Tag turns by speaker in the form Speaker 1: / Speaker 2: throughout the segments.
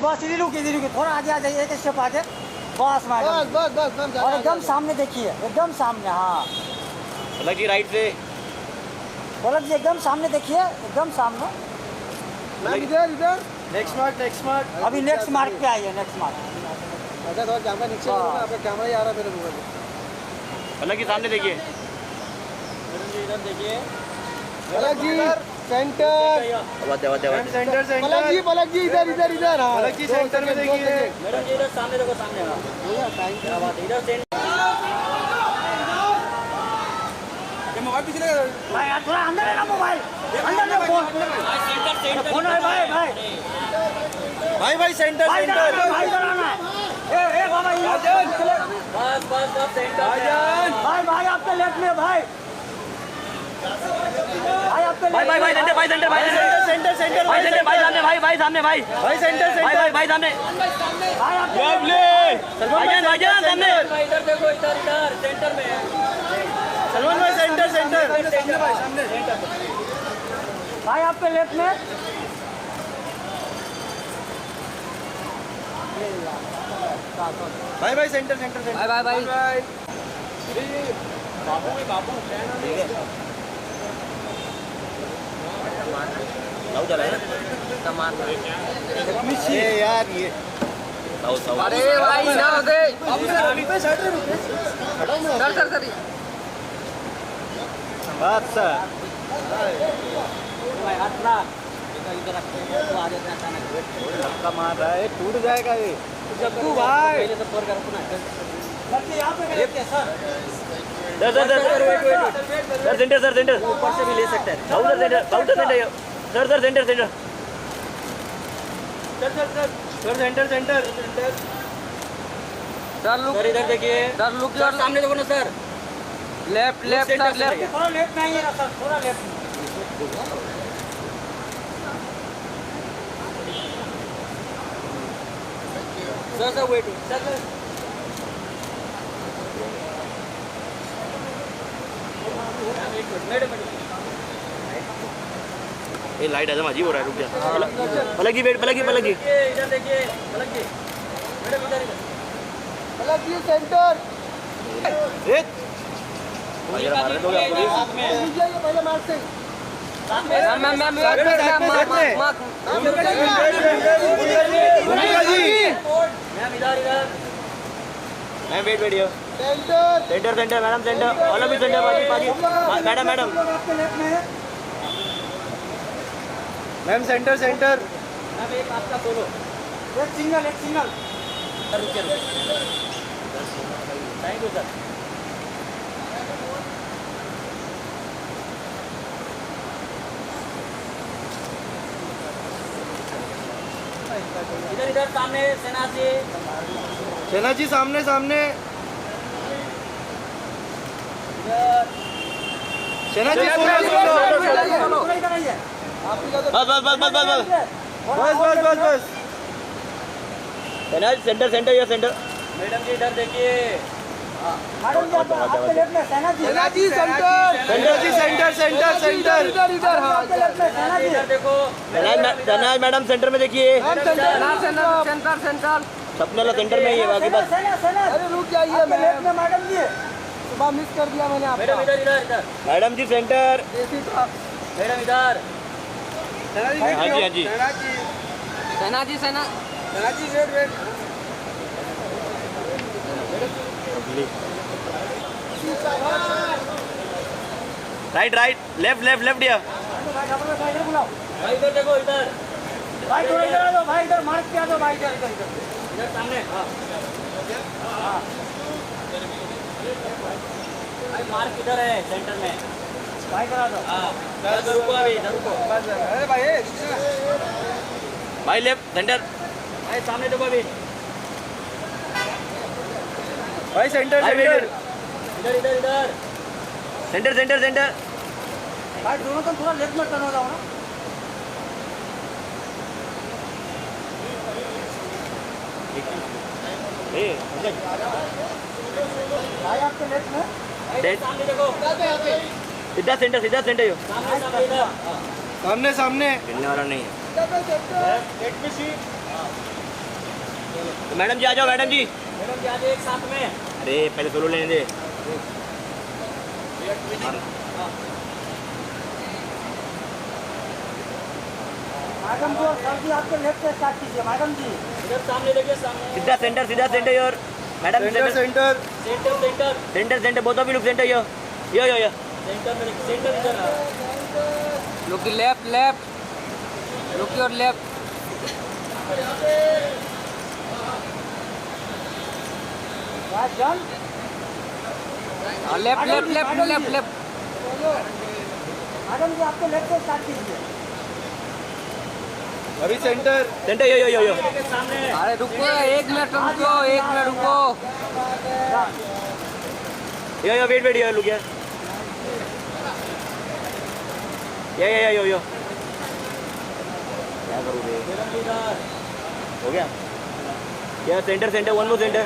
Speaker 1: बस इधर रुकी थोड़ा आगे आ जाइए, एक स्टेप आगे। बस मैडम,
Speaker 2: बस
Speaker 1: और एकदम सामने देखिए, एकदम सामने। हाँ
Speaker 3: पलक जी राइट से,
Speaker 1: पलक जी एकदम सामने देखिए, एकदम सामने।
Speaker 2: इधर
Speaker 3: नेक्स्ट मार्क।
Speaker 1: अभी नेक्स्ट मार्क पे आइए, नेक्स्ट मार्क।
Speaker 2: अच्छा थोड़ा कैमरा नीचे करो ना, आपका कैमरा ही आ रहा है मेरे मोबाइल में।
Speaker 3: पलक जी सामने देखिए,
Speaker 2: इधर देखिए, पलक जी सेंटर, पलक जी इधर। हाँ
Speaker 3: पलक जी सेंटर में देखिए।
Speaker 1: मैडम जी इधर सामने देखो, सामने। क्या बात है, इधर
Speaker 2: मोबाइल पीछे लगा
Speaker 1: भाई यार, थोड़ा अंदर है ना मोबाइल, अंदर में फोन फोन है भाई।
Speaker 2: भाई सेंटर
Speaker 1: भाई इधर आना है। ए बाबा ये बस सेंटर। भाई आपके लेफ्ट में भाई आपके
Speaker 3: भाई सेंटर भाई सामने भाई सेंटर
Speaker 1: सामने।
Speaker 3: भाई सामने भाईजान सामने।
Speaker 1: इधर देखो, इधर सेंटर में है।
Speaker 2: सलमान भाई सेंटर
Speaker 1: भाई आपके लेफ्ट में।
Speaker 2: भाई सेंटर
Speaker 1: भाई बाबू
Speaker 3: ठीक है, लाओ चला है
Speaker 2: ये यार ये
Speaker 3: लाओ।
Speaker 4: अरे भाई ना दे सर
Speaker 2: अच्छा
Speaker 1: भाई हाथ ना इधर रखते तो आ जाता है अचानक।
Speaker 2: धक्का मार रहा है, टूट जाएगा ये।
Speaker 1: जग्गू भाई पहले तो फोर कर ना करके यहां पे लेते हैं सर।
Speaker 3: सर सेंटर
Speaker 1: ऊपर से भी ले सकते हैं।
Speaker 3: Counter center sir center
Speaker 4: sir look,
Speaker 1: sir इधर देखिए,
Speaker 4: सर लुक
Speaker 1: सर सामने देखो ना सर।
Speaker 4: Left sir left.
Speaker 1: थोड़ा लेफ्ट में आइए ना सर, थोड़ा लेफ्ट। Sir wait sir.
Speaker 3: ये लाइट आजम अजीब हो रहा है, रुक जा। पलक जी वेट, पलक जी
Speaker 1: इधर देखिए पलक जी, मैडम इधर
Speaker 2: पलक जी सेंटर। पहले मार्क से
Speaker 3: ma'am wait video
Speaker 2: center
Speaker 3: center madam center all भी सेंटर बाजी मैडम
Speaker 2: मैम सेंटर
Speaker 1: मैम एक आपका सोलो, एक सिंगल रुकिए थैंक यू सर। इधर सामने
Speaker 2: सेना जी सामने सेना जी बस
Speaker 3: सेंटर या सेंटर।
Speaker 1: मैडम जी इधर देखिए,
Speaker 2: सेना जी सेंटर
Speaker 1: इधर देखो।
Speaker 3: धनाज मैडम सेंटर में देखिए,
Speaker 4: सेंटर
Speaker 3: सपने वाला सेंटर में ही है, बाकी बस
Speaker 2: अरे रुक जाइए मैडम जी, सुबह मिस कर दिया मैंने
Speaker 1: मैडम
Speaker 2: आपका।
Speaker 1: इधर
Speaker 3: मैडम जी सेंटर।
Speaker 1: मैडम इधर।
Speaker 3: हाँ जी
Speaker 2: सेना जी वेट
Speaker 3: राइट लेफ्ट दिया।
Speaker 1: भाई इधर देखो, इधर भाई थोड़ा इधर आ जाओ भाई, इधर मार्क पे आ जाओ भाई, इधर सामने। हाँ भाई मार्क इधर है सेंटर में भाई, करा दो। हाँ रुको
Speaker 2: अरे
Speaker 3: भाई लेफ्ट सेंटर
Speaker 1: भाई सामने देखो अभी।
Speaker 2: भाई सेंटर
Speaker 1: इधर
Speaker 3: सेंटर
Speaker 1: भाई दोनों तो थोड़ा लेफ्ट में टर्न हो जाओ ना। भाई आपके लेफ्ट में सामने देखो,
Speaker 3: सीधा सेंटर यो
Speaker 1: सामने इधर।
Speaker 2: सामने
Speaker 3: मिलने वाला नहीं है। मैडम जी आ जाओ, मैडम जी।
Speaker 1: मैडम जी आ जाओ एक साथ में।
Speaker 3: अरे पहले सोलो लेने दे।
Speaker 1: मैडम को सर जी आपके लेफ्ट से स्टार्ट कीजिए मैडम जी। इधर सामने देखिए, सामने
Speaker 3: सीधा centre your madam.
Speaker 2: Centre
Speaker 1: centre centre
Speaker 3: centre both of you look centre yo.
Speaker 1: Centre में सेंटर इधर है।
Speaker 4: Look the left, left. Look your left.
Speaker 1: Right, done?
Speaker 4: Left, left, left, left, left.
Speaker 1: Madam ji आपके left से start कीजिए।
Speaker 2: अभी centre
Speaker 3: यो।
Speaker 1: सामने
Speaker 4: अरे रुको, 1 मिनट रुको, 1 मिनट रुको।
Speaker 3: यो वेट यो लुक यार। यो क्या करूँ बे? हो गया या सेंटर वन मोर सेंटर।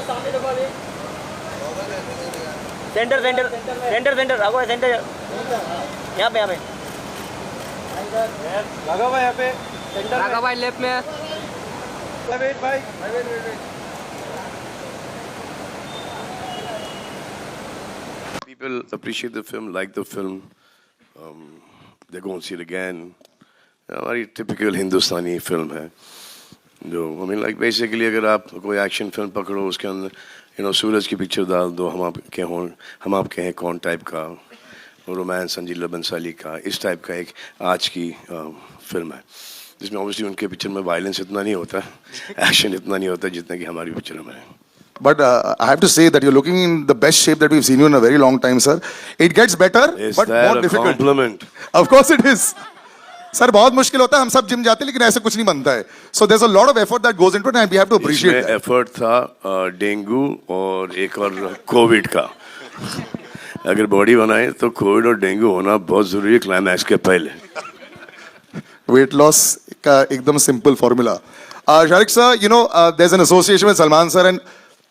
Speaker 1: सामने देखो अभी।
Speaker 3: सेंटर आगो सेंटर यहाँ पे
Speaker 2: लगा हुआ यहाँ पे सेंटर
Speaker 4: राघव भाई लेफ्ट में।
Speaker 2: वेट भाई
Speaker 5: People appreciate the film, like the film. They go and see it again. Very typical Hindustani film है जो basically अगर आप कोई एक्शन फिल्म पकड़ो उसके अंदर सूरज की पिक्चर डाल दो, हम आपके हैं कौन टाइप का, रोमांस संजीला बंसाली का, इस टाइप का एक आज की फिल्म है जिसमें ऑब्वियसली उनके पिक्चर में वायलेंस इतना नहीं होता, एक्शन इतना नहीं होता जितना कि हमारी पिक्चर में है.
Speaker 6: But I have to say that you're looking in the best shape that we've seen you in a very long time, sir. It gets better,
Speaker 5: Is
Speaker 6: but
Speaker 5: that
Speaker 6: more
Speaker 5: a
Speaker 6: difficult.
Speaker 5: compliment?
Speaker 6: Of course it is. Sir बहुत मुश्किल होता है, हम सब gym जाते हैं लेकिन ऐसे कुछ नहीं बनता है. So there's a lot of effort that goes into it and we have to appreciate
Speaker 5: इसमें
Speaker 6: that.
Speaker 5: एफर्ट था डेंगू और एक और कोविड का. अगर बॉडी बनाए तो कोविड और डेंगू होना बहुत जरूरी है क्लाइमैक्स के पहले.
Speaker 6: Weight loss का एकदम simple formula. Sharik sir, you know there's an association with Salman sir and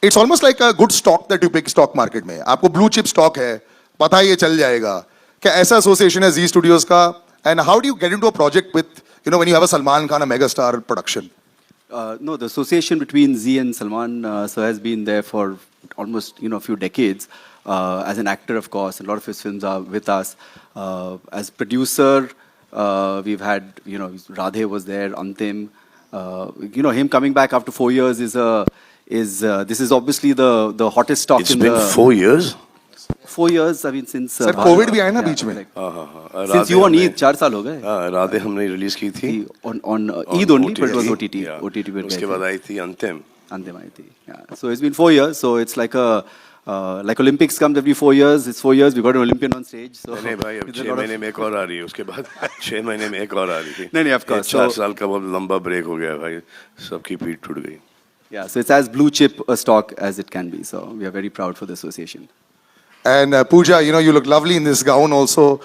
Speaker 6: it's almost like a good stock that you pick stock market में. आपको blue chip stock है, पता है ये चल जाएगा. क्या ऐसा association है Z Studios का? And how do you get into a project with, when you have a Salman Khan, a megastar production?
Speaker 7: No, the association between Z and Salman sir has been there for almost a few decades. As an actor, of course, a lot of his films are with us. As producer, we've had Radhe was there, Antim. Him coming back after 4 years this is obviously the hottest stock.
Speaker 5: It's been 4 years.
Speaker 7: 4 years, I mean, since
Speaker 6: Sir, COVID भी आया ना बीच में.
Speaker 7: Since you on Eid, 4 साल हो गए.
Speaker 5: राधे हमने release की थी
Speaker 7: on Eid only, but it was OTT. OTT पे
Speaker 5: उसके बाद आई थी अंतिम.
Speaker 7: Antim आई थी. Yeah. So it's been 4 years. So it's like like Olympics comes every 4 years. It's 4 years. We got an Olympian on stage. So
Speaker 5: नहीं भाई अब 6 महीने में एक और आ रही है. उसके बाद 6 महीने में एक और आ रही थी.
Speaker 7: नहीं, of course.
Speaker 5: 4 साल का बहुत लंबा ब्रेक हो गया भाई. सबकी पीठ टूट गई.
Speaker 7: Yeah, so it's as blue chip a stock as it can be. So we are very proud for the association.
Speaker 6: And Pooja, you look lovely in this gown also.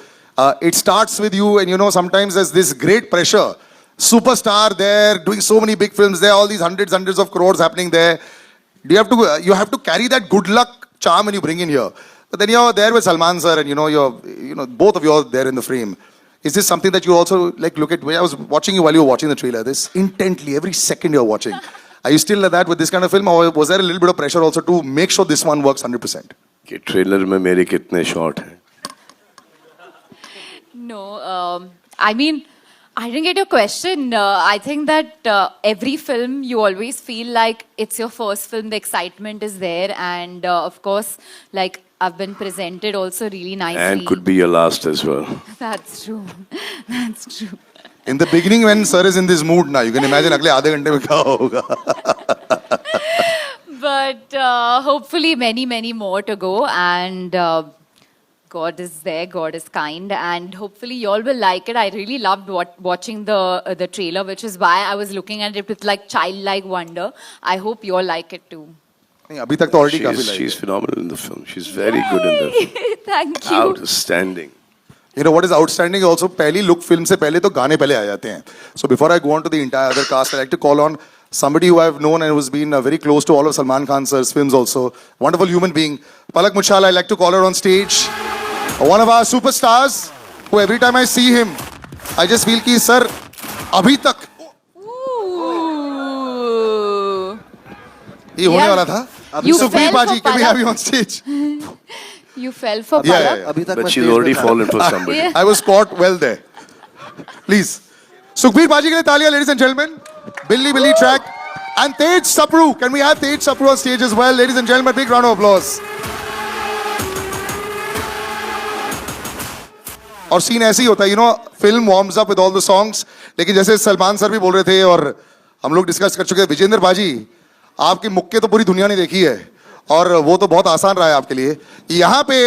Speaker 6: It starts with you and sometimes there's this great pressure. Superstar there, doing so many big films there, all these hundreds of crores happening there. Do you have to carry that good luck charm when you bring in here. But then you're there with Salman sir and you're both of you are there in the frame. Is this something that you also look at? I was watching you while you were watching the trailer. This intently, every second you're watching. Are you still like that with this kind of film, or was there a little bit of pressure also to make sure this one works 100%?
Speaker 5: कि trailer में मेरे कितने shot हैं?
Speaker 8: No, I mean, I didn't get your question. I think that every film you always feel like it's your first film, the excitement is there, and of course, I've been presented also really nicely.
Speaker 5: And could be your last as well.
Speaker 8: That's true. That's true.
Speaker 6: In the beginning, when sir is in this mood now, you can imagine अगले आधे घंटे में क्या होगा.
Speaker 8: But hopefully many more to go, and God is there, God is kind, and hopefully you all will like it. I really loved watching the trailer, which is why I was looking at it with childlike wonder. I hope you all like it too.
Speaker 6: नहीं अभी तक तो already काफी like.
Speaker 5: She's phenomenal in the film. She's very good in the film.
Speaker 8: Thank you.
Speaker 5: Outstanding.
Speaker 6: You know what is outstanding also? पहली look film से पहले तो गाने पहले आ जाते हैं. So before I go on to the entire other cast, I like to call on somebody who I've known and who's been very close to all of Salman Khan sir's films also. Wonderful human being. Palak Muchhala, I like to call her on stage. One of our superstars who every time I see him, I just feel कि sir अभी तक
Speaker 8: Ooh.
Speaker 6: ये होने
Speaker 8: Yeah.
Speaker 6: वाला था.
Speaker 8: You
Speaker 6: Sukhbir
Speaker 8: fell
Speaker 6: Baji,
Speaker 8: for
Speaker 6: can we have
Speaker 8: Palak.
Speaker 6: you on stage?
Speaker 8: You fell for
Speaker 6: Yeah,
Speaker 8: Palak.
Speaker 6: yeah,
Speaker 2: अभी तक
Speaker 5: But
Speaker 2: मैं
Speaker 5: she's
Speaker 2: stage
Speaker 5: already
Speaker 2: पे था.
Speaker 5: fallen for somebody.
Speaker 8: Yeah.
Speaker 6: I was caught well there. Please. Sukhbir Baji के लिए तालियां, ladies and gentlemen. Billy track. And Tej Sapru. Can we have Tej Sapru on stage as well? Ladies and gentlemen, big round of applause. और scene ऐसे ही होता है, you no, film warms up with all the songs. लेकिन जैसे Salman sir भी बोल रहे थे और हम लोग डिस्कस कर चुके हैं, विजेंद्र बाजी, आपके मुक्के तो पूरी दुनिया ने देखी है और वो तो बहुत आसान रहा है आपके लिए. यहाँ पे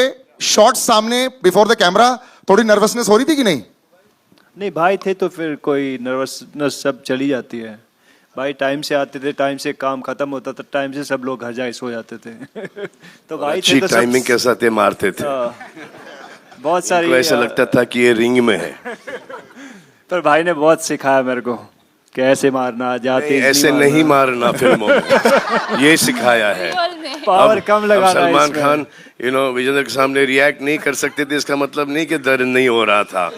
Speaker 6: शॉट्स सामने बिफोर द कैमरा थोड़ी नर्वसनेस हो रही थी कि नहीं?
Speaker 9: नहीं, भाई थे तो फिर कोई नर्वसनेस सब चली जाती है. भाई टाइम से आते थे, टाइम से काम खत्म होता था, टाइम से सब लोग घर जाए सो जाते थे. तो भाई
Speaker 5: अच्छी
Speaker 9: थे तो
Speaker 5: टाइमिंग के साथ ये मारते थे.
Speaker 9: बहुत सारी
Speaker 5: इनको ऐसा लगता था कि ये रिंग में है.
Speaker 9: पर भाई ने बहुत सिखाया मेरे को कैसे मारना, जाते
Speaker 5: ऐसे नहीं मारना फिल्मों में. ये सिखाया है.
Speaker 9: पावर कम
Speaker 5: अब
Speaker 9: लगाना.
Speaker 5: सलमान
Speaker 9: इसमें.
Speaker 5: खान यू नो विजेंद्र के सामने रिएक्ट नहीं कर सकते थे, इसका मतलब नहीं कि दर्द नहीं हो रहा था.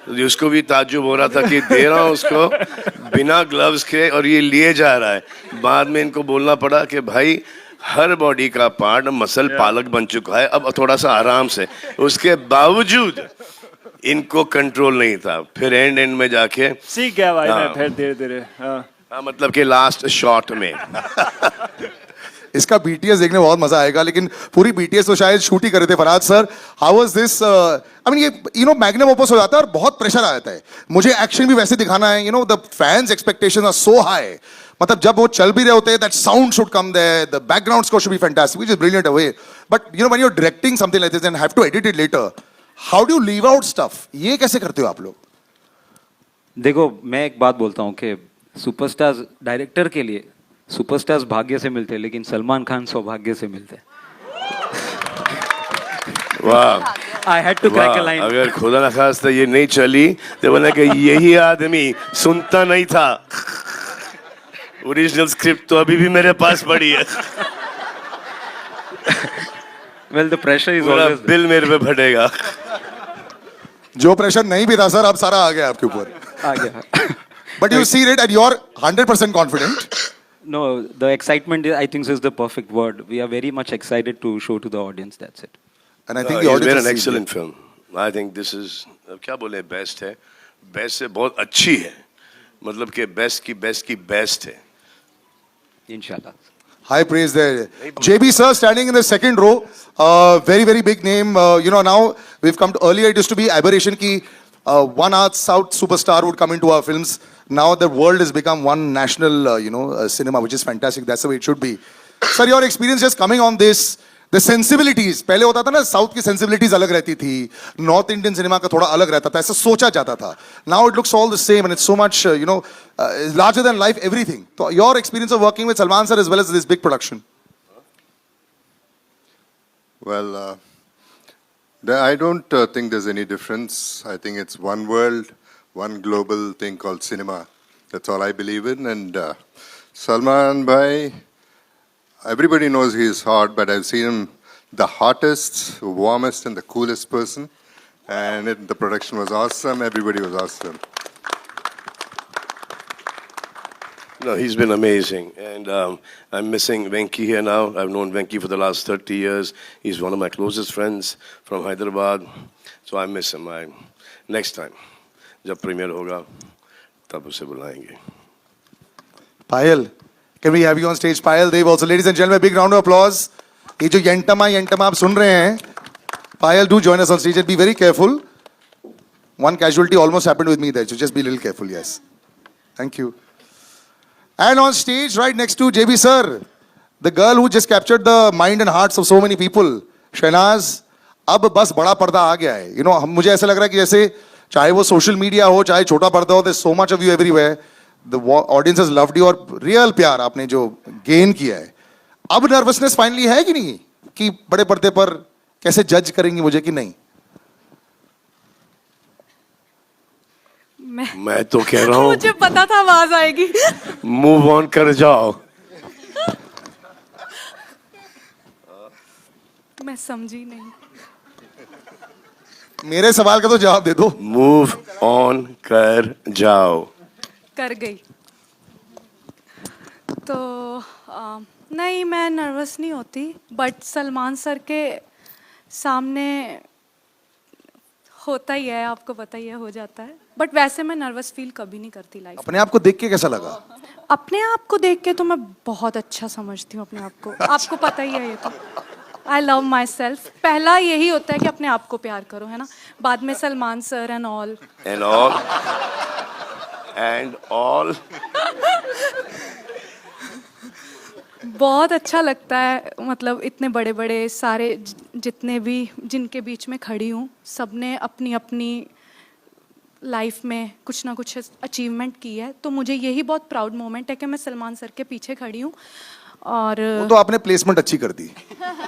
Speaker 5: उसको भी ताज्जुब हो रहा था कि दे रहा हूँ उसको बिना ग्लव्स के और ये लिए जा रहा है. बाद में इनको बोलना पड़ा कि भाई हर बॉडी का पार्ट मसल पालक बन चुका है, अब थोड़ा सा आराम से. उसके बावजूद इनको कंट्रोल नहीं था. फिर एंड में जाके
Speaker 9: सीख गया भाई
Speaker 5: हाँ.
Speaker 9: मैं फिर धीरे धीरे.
Speaker 5: हाँ, मतलब कि लास्ट शॉट में
Speaker 6: इसका बीटीएस देखने में बहुत मजा आएगा, लेकिन पूरी बीटीएस तो शायद शूट ही कर रहे थे. Farhad sir, how was this? I mean, ये यू नो मैग्नम ओपस हो जाता है और बहुत प्रेशर आ जाता है. मुझे एक्शन भी वैसे दिखाना है, you know the fans expectations are so high. मतलब जब वो चल भी रहे होते हैं, that sound should come there, the background score should be fantastic, which is brilliant away. But you know when you are directing something like this and have to edit it later, how do you leave out stuff? ये कैसे करते हो आप लोग?
Speaker 10: देखो, मैं एक बात बोलता हूँ कि सुपरस्टार्स डायरेक्टर के लिए सुपरस्टार्स भाग्य से मिलते हैं, लेकिन सलमान खान सौभाग्य से मिलते हैं.
Speaker 5: वाह.
Speaker 10: I had to crack a line.
Speaker 5: अगर खुदा न खास्ता ये नहीं चली तो बोला कि यही आदमी सुनता नहीं था. ओरिजिनल स्क्रिप्ट तो अभी भी मेरे पास पड़ी है.
Speaker 10: वेल, द प्रेशर इज
Speaker 5: पूरा
Speaker 10: ऑलवेज
Speaker 5: बिल मेरे पे फटेगा.
Speaker 6: जो प्रेशर नहीं भी था सर, अब सारा आ गया आपके ऊपर.
Speaker 10: आ गया.
Speaker 6: But you see it and you are 100% confident.
Speaker 10: No, the excitement I think is the perfect word. We are very much excited to show to the audience. That's it.
Speaker 6: And I think the
Speaker 5: It's
Speaker 6: audience
Speaker 5: been
Speaker 6: has
Speaker 5: an
Speaker 6: seen
Speaker 5: excellent
Speaker 6: it.
Speaker 5: film. I think this is क्या बोले, best है. Best से बहुत अच्छी है. मतलब कि best की बेस्ट है.
Speaker 10: Inshallah.
Speaker 6: High praise there. JB sir standing in the second row. Very big name. You know, now we've come to, earlier it used to be aberration ki one South superstar would come into our films. Now the world has become one national, cinema, which is fantastic. That's the way it should be. Sir, your experience just coming on this, the sensibilities. पहले होता था ना, south की sensibilities अलग रहती थी, north Indian cinema का थोड़ा अलग रहता था, ऐसा सोचा जाता था. Now it looks all the same and it's so much, larger than life, everything. So your experience of working with Salman sir as well as this big production.
Speaker 11: Well, I don't think there's any difference. I think it's one world, one global thing called cinema. That's all I believe in. And Salman bhai, everybody knows he's hot, but I've seen him the hottest, warmest, and the coolest person. And the production was awesome. Everybody was awesome.
Speaker 5: No, he's been amazing, and I'm missing Venki here now. I've known Venki for the last 30 years. He's one of my closest friends from Hyderabad, so I miss him. Next time, जब premiere होगा, तब उसे बुलाएंगे.
Speaker 6: Payal, can we have you on stage? Payal Dev also. Ladies and gentlemen, big round of applause. ये जो यंटमा आप सुन रहे हैं, Payal, do join us on stage and be very careful. One casualty almost happened with me there, so just be a little careful, yes. Thank you. And on stage, right next to JB sir, the girl who just captured the mind and hearts of so many people, Shahnaz, अब बस बड़ा पर्दा आ गया है. मुझे ऐसा लग रहा है कि जैसे चाहे वो सोशल मीडिया हो, चाहे छोटा पर्दा हो, there's so much of you everywhere. The audience has loved you और रियल प्यार आपने जो गेन किया है. अब नर्वसनेस फाइनली है कि नहीं, कि बड़े पर्दे पर कैसे जज करेंगी मुझे कि नहीं?
Speaker 5: मैं तो कह रहा हूँ
Speaker 12: मुझे पता था आवाज आएगी.
Speaker 5: मूव ऑन कर जाओ.
Speaker 12: मैं समझी नहीं.
Speaker 6: मेरे सवाल का तो जवाब दे दो.
Speaker 5: मूव ऑन कर जाओ.
Speaker 12: कर गई. तो नहीं, मैं नर्वस नहीं होती, बट सलमान सर के सामने होता ही है, आपको पता ही है, हो जाता है। बट वैसे मैं नर्वस फील कभी नहीं करती लाइफ।
Speaker 6: अपने आप को देख के कैसा लगा?
Speaker 12: अपने आप को देख के तो मैं बहुत अच्छा समझती हूँ अपने आप को। आपको पता ही है ये तो। I love my self. पहला यही होता है कि अपने आप को प्यार करो, है ना। बाद में सलमान सर एंड ऑल बहुत अच्छा लगता है। मतलब इतने बड़े बड़े सारे जितने भी जिनके बीच में खड़ी हूँ, सबने अपनी अपनी लाइफ में कुछ ना कुछ अचीवमेंट की है, तो मुझे यही बहुत प्राउड मोमेंट है कि मैं सलमान सर के पीछे खड़ी हूँ। और
Speaker 6: वो तो आपने प्लेसमेंट अच्छी कर दी।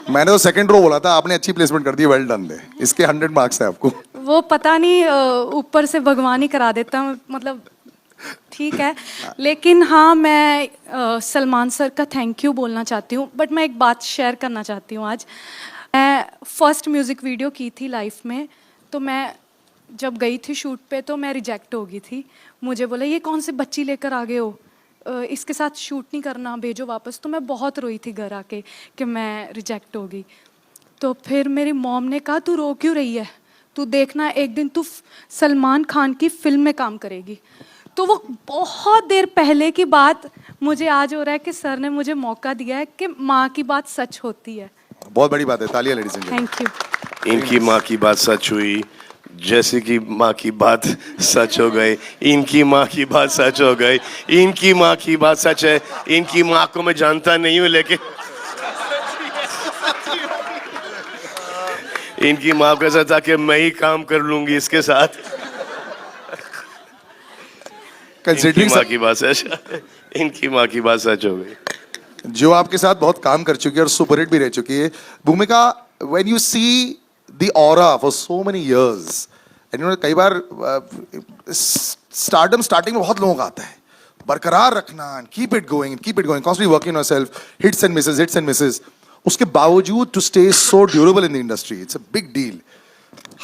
Speaker 6: मैंने तो सेकंड रो बोला था, आपने अच्छी प्लेसमेंट कर दी, वेल डन दे। इसके 100 मार्क्स है आपको।
Speaker 12: वो पता नहीं ऊपर से भगवान ही करा देता, मतलब ठीक है। लेकिन हाँ, मैं सलमान सर का थैंक यू बोलना चाहती हूँ। बट मैं एक बात शेयर करना चाहती हूँ आज। मैं फर्स्ट म्यूज़िक वीडियो की थी लाइफ में, तो मैं जब गई थी शूट पे तो मैं रिजेक्ट हो गई थी। मुझे बोला ये कौन सी बच्ची लेकर आ गए हो, इसके साथ शूट नहीं करना, भेजो वापस। तो मैं बहुत रोई थी घर आके कि मैं रिजेक्ट हो गई। तो फिर मेरी मॉम ने कहा तू रो क्यों रही है, तू देखना एक दिन तू सलमान खान की फिल्म में काम करेगी। तो वो बहुत देर पहले की बात मुझे आज हो रहा है कि सर ने मुझे मौका दिया है कि माँ की बात सच होती है।
Speaker 6: बहुत बड़ी बात है, तालियां ladies and gentleman.
Speaker 12: Thank you.
Speaker 5: इनकी माँ की बात सच हुई, जैसे कि माँ की बात सच हो गई। इनकी माँ की बात सच हो गई, इनकी माँ की बात सच है। इनकी माँ को मैं जानता नहीं हूँ, लेकिन इनकी माँ को ऐसा था कि मैं ही काम कर लूंगी इसके साथ। इनकी माँ की बात सच, इनकी माँ की बात सच हो गई।
Speaker 6: जो आपके साथ बहुत काम कर चुकी है और सुपरहिट भी रह चुकी है भूमिका, when you see the aura for so many years and you know, कई बार स्टार्टम स्टार्टिंग में बहुत लोगों का आता है, बरकरार रखना, keep it going, constantly working on yourself, hits and misses. उसके बावजूद to stay so durable in the industry, it's a big deal.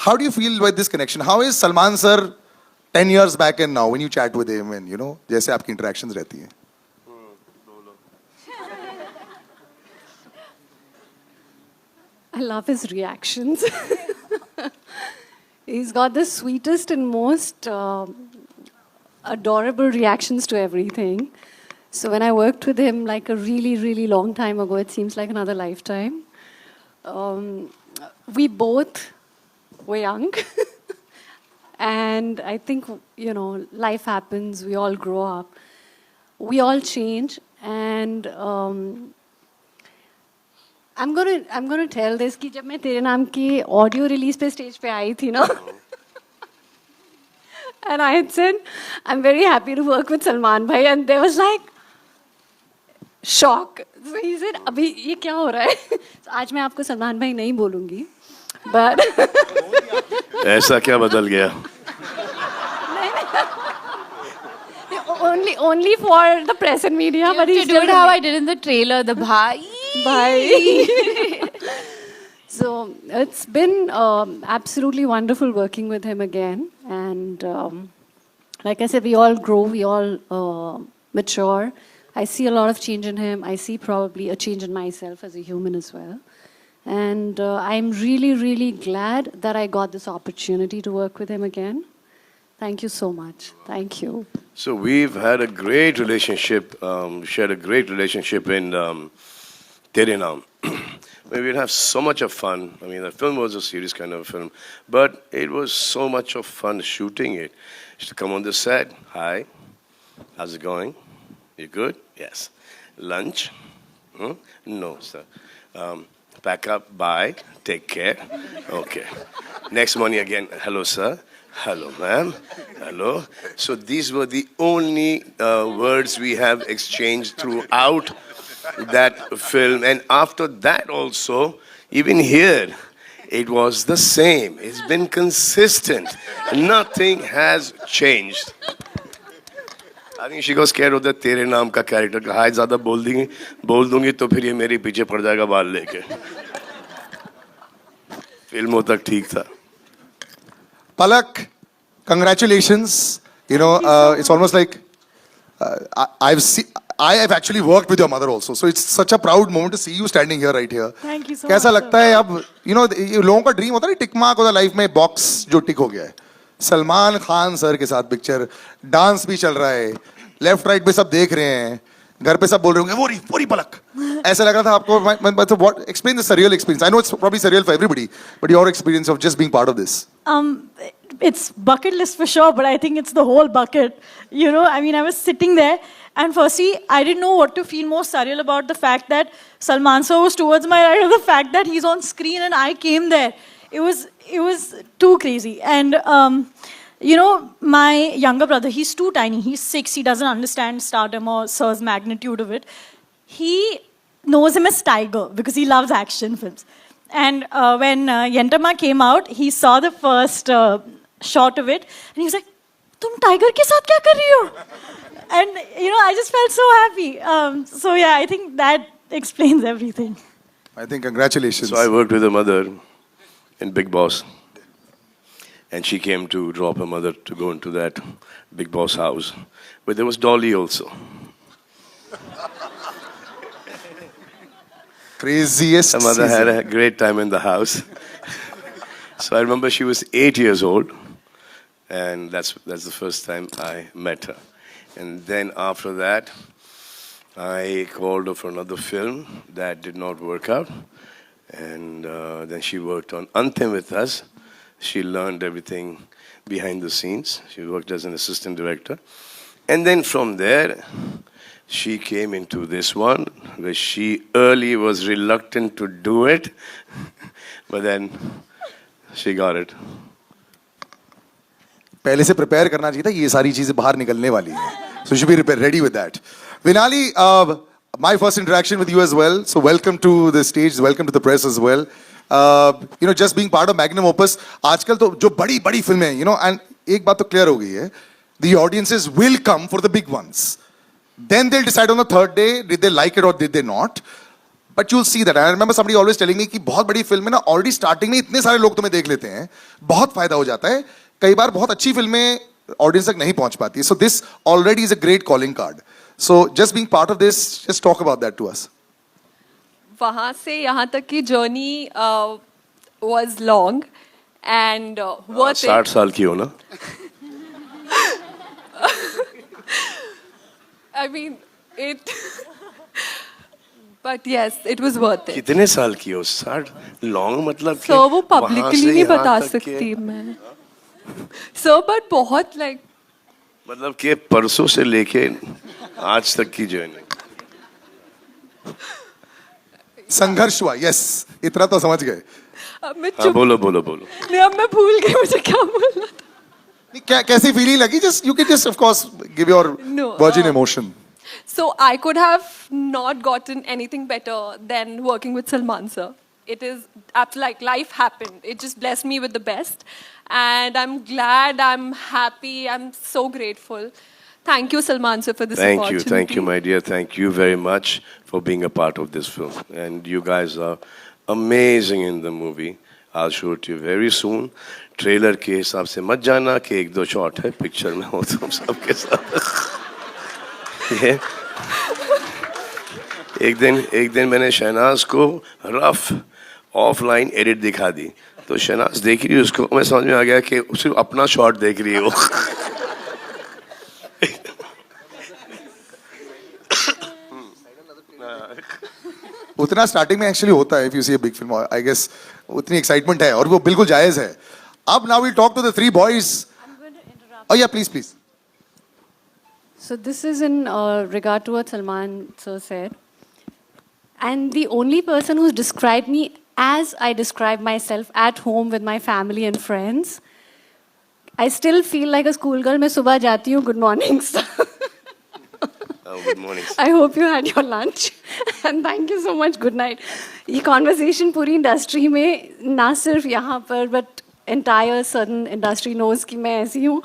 Speaker 6: How do you feel with this connection? How is Salman sir 10 years back and now when you chat with him and you know, जैसे आपकी interactions रहती हैं?
Speaker 12: I love his reactions. He's got the sweetest and most adorable reactions to everything. So when I worked with him like a really, really long time ago, it seems like another lifetime. We both were young. And I think, you know, life happens, we all grow up, we all change. And I'm gonna tell this कि जब मैं तेरे नाम की audio release पे stage पे आई थी ना, and I had said I'm very happy to work with Salman bhai, and there was like shock. So he said अभी ये क्या हो रहा है? So, आज मैं आपको सलमान भाई नहीं बोलूँगी, but
Speaker 5: ऐसा क्या बदल गया?
Speaker 12: only for the press and media, but
Speaker 8: he did how I did in the trailer, the bhai.
Speaker 12: So it's been absolutely wonderful working with him again, and like I said, we all grow, we all mature. I see a lot of change in him. I see probably a change in myself as a human as well. And I'm really, really glad that I got this opportunity to work with him again. Thank you so much. Thank you.
Speaker 5: So we've had a great relationship, shared a great relationship in Tere Naam. We'd have so much of fun. I mean, the film was a serious kind of film, but it was so much of fun shooting it. Used to come on the set. Hi, how's it going? You good? Yes. Lunch? No, sir. Pack up, bye, take care. Okay. Next morning again, hello, sir. Hello, ma'am. Hello. So these were the only words we have exchanged throughout that film. And after that also, even here, it was the same. It's been consistent. Nothing has changed. I think she got scared of the तेरे नाम का character. हाय ज़्यादा बोल दूँगी तो फिर ये मेरे पीछे पड़ जाएगा बाल लेके. फिल्मों तक ठीक था.
Speaker 6: Palak, congratulations. You know, it's almost like I have actually worked with your mother also, so it's such a proud moment to see you standing here right here.
Speaker 12: Thank you so
Speaker 6: कैसा
Speaker 12: much,
Speaker 6: लगता है अब ये लोगों का dream होता है tick mark होता है लाइफ में, बॉक्स जो टिक हो गया है. सलमान खान सर के साथ पिक्चर, डांस भी चल रहा है, लेफ्ट राइट पे सब देख रहे हैं, घर पे सब बोल रहे होंगे वो रही पलक. ऐसा लग रहा था आपको? मतलब what explain the surreal experience. I know it's probably surreal for everybody, but your experience of just being part of this.
Speaker 12: It's bucket list for sure, but I think it's the whole bucket. You know, I mean, I was sitting there, and firstly, I didn't know what to feel more surreal about the fact that Salman sir was towards my right, or the fact that he's on screen and I came there. It was too crazy. And you know, my younger brother, he's too tiny. He's 6. He doesn't understand stardom or sir's magnitude of it. He knows him as Tiger because he loves action films. And when Yentama came out, he saw the first shot of it, and he was like, "Tum Tiger ke saath kya kar rahi ho?" And you know, I just felt so happy. So yeah, I think that explains everything.
Speaker 6: I think congratulations.
Speaker 5: So I worked with her mother in Big Boss. And she came to drop her mother to go into that Big Boss house. But there was Dolly also.
Speaker 6: Craziest
Speaker 5: Her mother
Speaker 6: season.
Speaker 5: had a great time in the house. So I remember she was 8 years old. And that's the first time I met her. And then after that, I called her for another film. That did not work out. And then she worked on Anthem with us. She learned everything behind the scenes. She worked as an assistant director. And then from there, she came into this one, where she early was reluctant to do it. But then she got it.
Speaker 6: पहले से prepare करना चाहिए था, ये सारी चीजें बाहर निकलने वाली हैं. So you should be ready with that. Vinali, my first interaction with you as well. So welcome to the stage, welcome to the press as well. You know, just being part of Magnum Opus. आजकल तो जो बड़ी फिल्में हैं, you know, and एक बात तो clear हो गई है, the audiences will come for the big ones. Then they'll decide on the third day, did they like it or did they not. But you'll see that. I remember somebody always telling me कि बहुत बड़ी film में ना already starting में इतने सारे लोग तुम्हें देख लेते हैं, बहुत फायदा हो जाता है. कई बार बहुत अच्छी फिल्में audience तक नहीं पहुंच पाती. So this already is a great calling card. So just being part of this, just talk about that to us.
Speaker 13: वहाँ से यहाँ तक की journey was long and worth it.
Speaker 5: 60 साल की हो ना?
Speaker 13: I mean, but yes, it was worth it.
Speaker 5: कितने साल की हो? 60 लॉन्ग मतलब कि
Speaker 13: So वो publicly
Speaker 5: वहाँ से
Speaker 13: नहीं
Speaker 5: यहाँ
Speaker 13: बता
Speaker 5: तक के-
Speaker 13: सकती मैं. So but बहुत like
Speaker 5: मतलब कि परसों से लेके आज तक की जर्नी.
Speaker 6: संघर्ष हुआ, यस, इतना तो समझ गए.
Speaker 13: अब मैं
Speaker 5: हाँ
Speaker 13: चुप
Speaker 5: बोलो.
Speaker 13: नहीं, अब मैं भूल गई मुझे क्या बोलना था.
Speaker 6: क्या कैसी फीलिंग लगी? Just you can just of course give your
Speaker 13: No,
Speaker 6: virgin emotion.
Speaker 13: So I could have not gotten anything better than working with Salman sir. It is like life happened. It just blessed me with the best. And I'm glad, I'm happy, I'm so grateful. Thank you, Salman sir, for this opportunity.
Speaker 5: Thank you, my dear. Thank you very much for being a part of this film. And you guys are amazing in the movie. I'll show it to you very soon. Trailer के हिसाब से मत जाना कि 1-2 shot है, picture में हो तुम सबके साथ. ये एक दिन मैंने शहनाज को रफ ऑफलाइन एडिट दिखा दी, तो शहनाज देख रही है उसको, मैं समझ में आ गया कि सिर्फ अपना शॉट देख रही है वो.
Speaker 6: उतना स्टार्टिंग में एक्चुअली होता है. If you see a big film, I guess उतनी एक्साइटमेंट है और वो बिल्कुल जायज है. अब now we talk to the 3 boys. Oh yeah, please.
Speaker 14: So this is in regard to what Salman sir said. And the only person who's described me as I describe myself at home with my family and friends, I still feel like a schoolgirl. मैं सुबह जाती हूँ, good morning sir.
Speaker 5: Good morning.
Speaker 14: I hope you had your lunch and thank you so much. Good night. ये conversation पूरी industry में, ना सिर्फ यहाँ पर, but entire certain industry knows कि मैं ऐसी हूँ.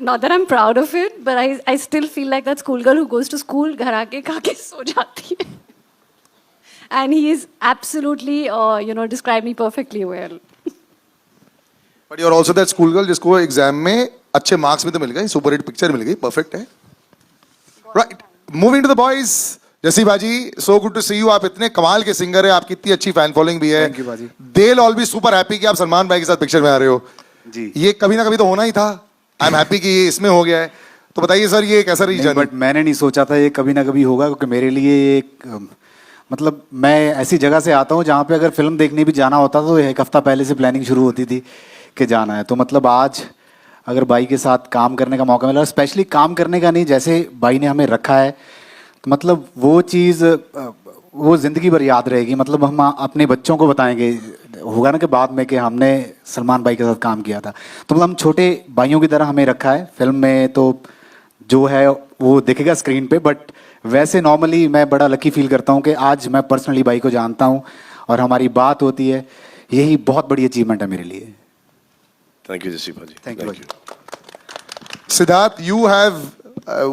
Speaker 14: Not that I'm proud of it, but I still feel like that schoolgirl who goes to school, घर आके खा के सो जाती है. And he is absolutely, described me perfectly well.
Speaker 6: But you're also that schoolgirl जिसको एग्जाम में अच्छे marks भी तो मिल गए, सुपर हिट पिक्चर मिल गई, परफेक्ट है. Right. Moving to the boys, Jassi बाजी, so good to see you. आप इतने कमाल के सिंगर है, आपकी इतनी अच्छी फैन फॉलोइंग भी है.
Speaker 2: थैंक यू बाजी.
Speaker 6: They will all be super happy कि आप सलमान भाई के साथ पिक्चर में आ रहे हो
Speaker 7: जी.
Speaker 6: ये कभी ना कभी तो होना ही था. आई एम हैप्पी कि ये इसमें हो गया है. तो बताइए सर, ये कैसा रीजन?
Speaker 15: बट मैंने नहीं सोचा था ये कभी ना कभी होगा, क्योंकि मेरे लिए एक मतलब मैं ऐसी जगह से आता हूँ जहाँ पे अगर फिल्म देखने भी जाना होता तो एक हफ्ता पहले से प्लानिंग शुरू होती थी कि जाना है. तो मतलब आज अगर भाई के साथ काम करने का मौका मिला, स्पेशली काम करने का नहीं, जैसे भाई ने हमें रखा है, तो मतलब वो चीज़ वो ज़िंदगी भर याद रहेगी. मतलब हम अपने बच्चों को बताएंगे, होगा ना कि बाद में कि हमने सलमान भाई के साथ काम किया था. तो मतलब हम छोटे भाइयों की तरह हमें रखा है फिल्म में, तो जो है वो दिखेगा स्क्रीन पे. बट वैसे नॉर्मली मैं बड़ा लकी फील करता हूँ कि आज मैं पर्सनली भाई को जानता हूँ और हमारी बात होती है. यही बहुत बड़ी अचीवमेंट है मेरे लिए.
Speaker 5: Thank you, Jesse Bhaji.
Speaker 15: Thank you.
Speaker 6: Siddharth, you have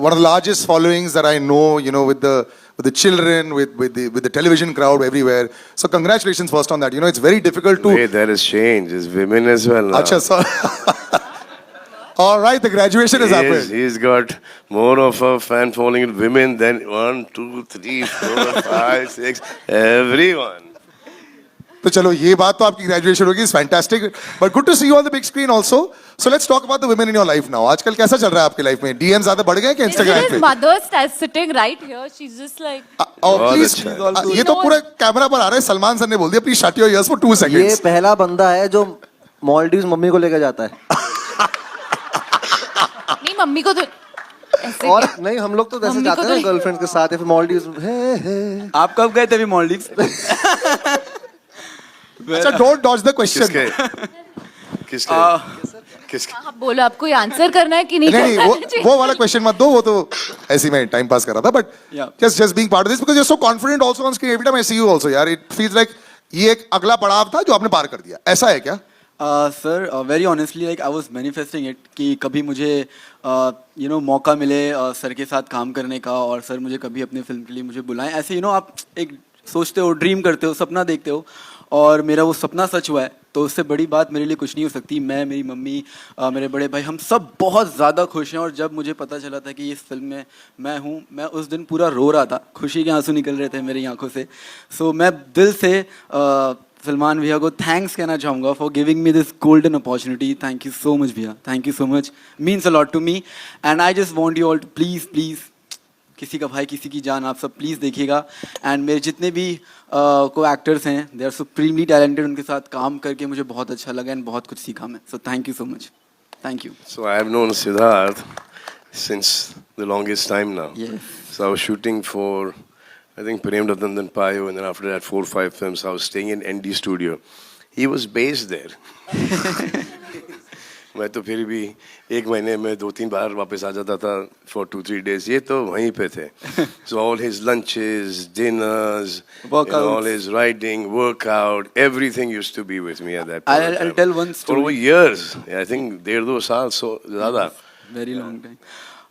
Speaker 6: one of the largest followings that I know, you know, with the children, with the television crowd everywhere. So congratulations first on that. You know, it's very difficult to.
Speaker 5: Wait, there is change. It's women as well now.
Speaker 6: Acha, so all right, the graduation has happened.
Speaker 5: He's got more of a fan following in women than 1, 2, 3, 4, 5, 6, everyone.
Speaker 6: तो चलो ये बात तो आपकी graduation होगी, is fantastic. But good to see you on the big screen also. So let's talk about the women in your life now. आजकल कैसा चल रहा है आपकी लाइफ में? डीएम ज्यादा बढ़ गए कि इंस्टाग्राम पे?
Speaker 8: His mother is sitting right here. She's just like.
Speaker 6: Please, ये तो पूरे कैमरा पर आ रहा है. सलमान सर ने बोल दिया please shut your ears for 2 seconds.
Speaker 2: ये पहला बंदा है जो मालदीव्स मम्मी को लेकर जाता है.
Speaker 8: नहीं, मम्मी को तो ऐसे
Speaker 2: और नहीं, हम लोग तो वैसे जाते हैं ना गर्लफ्रेंड के साथ या फिर मालदीव्स.
Speaker 7: आप कब गए थे अभी मालदीव्स?
Speaker 6: अच्छा, डोंट डॉज द क्वेश्चन.
Speaker 5: किसके?
Speaker 8: आप बोलो, आपको आंसर करना है कि नहीं?
Speaker 6: नहीं, वो वाला क्वेश्चन मत दो, वो तो ऐसे में टाइम पास कर रहा था. But just being part of this because you are so confident also on screen. Every time I see you also यार, इट फील्स लाइक ये एक अगला पड़ाव था जो आपने पार कर दिया. ऐसा है क्या?
Speaker 7: Sir very honestly like I was manifesting it कि कभी मुझे यू नो मौका मिले सर के साथ काम करने का, और सर मुझे कभी अपनी फिल्म के लिए मुझे बुलाएं. ऐसे यू नो आप एक सोचते हो, ड्रीम करते हो, सपना देखते हो, और मेरा वो सपना सच हुआ है. तो उससे बड़ी बात मेरे लिए कुछ नहीं हो सकती. मैं, मेरी मम्मी, मेरे बड़े भाई, हम सब बहुत ज़्यादा खुश हैं. और जब मुझे पता चला था कि इस फिल्म में मैं हूँ, मैं उस दिन पूरा रो रहा था. खुशी के आंसू निकल रहे थे मेरी आंखों से. सो मैं दिल से सलमान भैया को थैंक्स कहना चाहूँगा for giving me this golden opportunity. Thank you so much भैया, thank you so much. Means a lot to me. And I just want you all to please please, किसी का भाई किसी की जान, आप सब प्लीज़ देखिएगा. एंड मेरे जितने भी को एक्टर्स हैं, दे आर सुप्रीमली टैलेंटेड. उनके साथ काम करके मुझे बहुत अच्छा लगा एंड बहुत कुछ सीखा मैं. So thank you so much. Thank you.
Speaker 5: So I have known Siddharth since the longest time now.
Speaker 7: Yes.
Speaker 5: So I was shooting for, I think, Prem Ratandan Payo, and then after that 4 or 5 films. I was staying in ND Studio. He was based there. मैं तो फिर भी एक महीने में 2-3 बार वापस आ जाता था for 2-3 days. ये तो वहीं पे थे. So all his lunches, dinners, and all his writing, workout, everything used to be with me at that point.
Speaker 7: I'll tell one story.
Speaker 5: For over years, I think 1.5-2 साल so ज़्यादा.
Speaker 7: Very long time.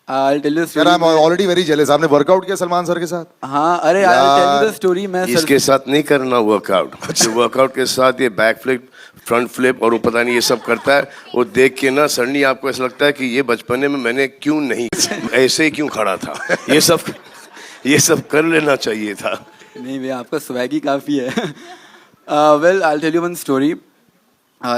Speaker 7: I'll tell you the story.
Speaker 6: यार, I'm already very jealous. आपने workout किया Salman sir के साथ?
Speaker 7: हाँ, अरे I'll tell you the story. मैं
Speaker 5: इसके साथ नहीं करना वर्कआउट. वर्कआउट के साथ ये बैक फ्लिप, फ्रंट फ्लिप और वो पता नहीं ये सब करता है. वो देख के ना सडनली आपको ऐसा लगता है कि ये बचपने में मैंने क्यों नहीं ऐसे ही क्यों खड़ा था. ये सब कर लेना चाहिए था.
Speaker 7: नहीं भैया, आपका स्वैग ही काफ़ी है. Well I tell you one story.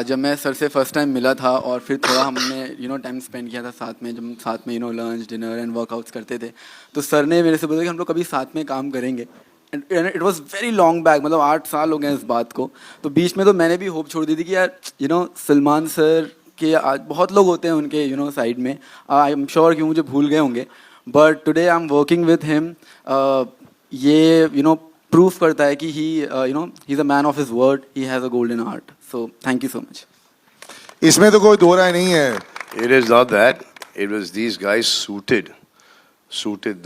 Speaker 7: जब मैं सर से फर्स्ट टाइम मिला था और फिर थोड़ा हमने यू नो टाइम स्पेंड किया था साथ में, जब हम साथ में you know lunch, dinner and workouts करते थे, तो सर ने मेरे से बोला कि हम लोग कभी साथ में काम करेंगे. It was very long back, मतलब 8 साल हो गए इस बात को. तो बीच में तो मैंने भी होप छोड़ दी थी कि यार यू नो सलमान सर के आज बहुत लोग होते हैं उनके यू नो साइड में, आई एम श्योर कि मुझे भूल गए होंगे. But today I am working with him. ये यू नो प्रूफ करता है कि he you know he is a man of his word. He has a golden heart. So thank you so much.
Speaker 6: इसमें तो कोई दो राय नहीं है.
Speaker 5: It is not that. It was these guys suited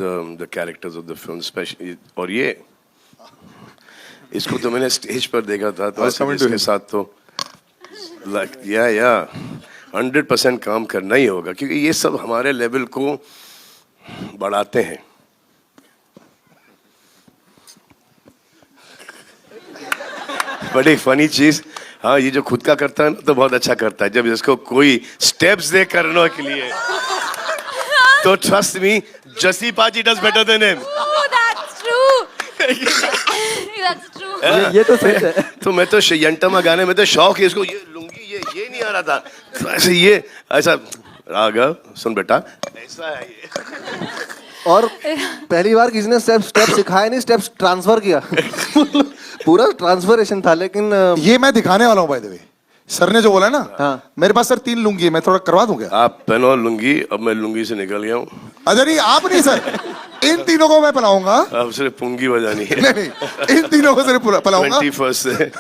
Speaker 5: the characters of the film, especially. और ये इसको तो मैंने स्टेज पर देखा था, तो इसके साथ तो like yeah 100% काम करना ही होगा, क्योंकि ये सब हमारे लेवल को बढ़ाते हैं. बड़ी फनी चीज, हाँ, ये जो खुद का करता है ना तो बहुत अच्छा करता है. जब इसको कोई स्टेप्स दे करने के लिए तो ट्रस्ट मी, जसी पाजी does better than him.
Speaker 8: Oh, that's true. That's true.
Speaker 2: ये तो सच है।
Speaker 5: तो मैं तो यंटमा गाने में तो शौक है इसको, ये लुंगी ये नहीं आ रहा था, तो ऐसे ये ऐसा राघव सुन बेटा ऐसा है ये।
Speaker 2: और पहली बार किसी ने स्टेप सिखाया नहीं, स्टेप्स ट्रांसफर किया। पूरा ट्रांसफरेशन था। लेकिन
Speaker 6: ये मैं दिखाने वाला हूँ बाय द वे, सर ने जो बोला ना।
Speaker 2: हाँ।
Speaker 6: मेरे पास सर 3 लुंगी है, मैं थोड़ा करवा दूं क्या?
Speaker 5: आप पहनो लुंगी, अब मैं लुंगी से निकल गया हूँ।
Speaker 6: अच्छा नहीं, आप नहीं सर, इन तीनों को मैं पहनाऊंगा।
Speaker 5: अब सिर्फ पुंगी बजानी है।
Speaker 6: नहीं, इन तीनों को सिर्फ पहनाऊंगा।
Speaker 5: 21st से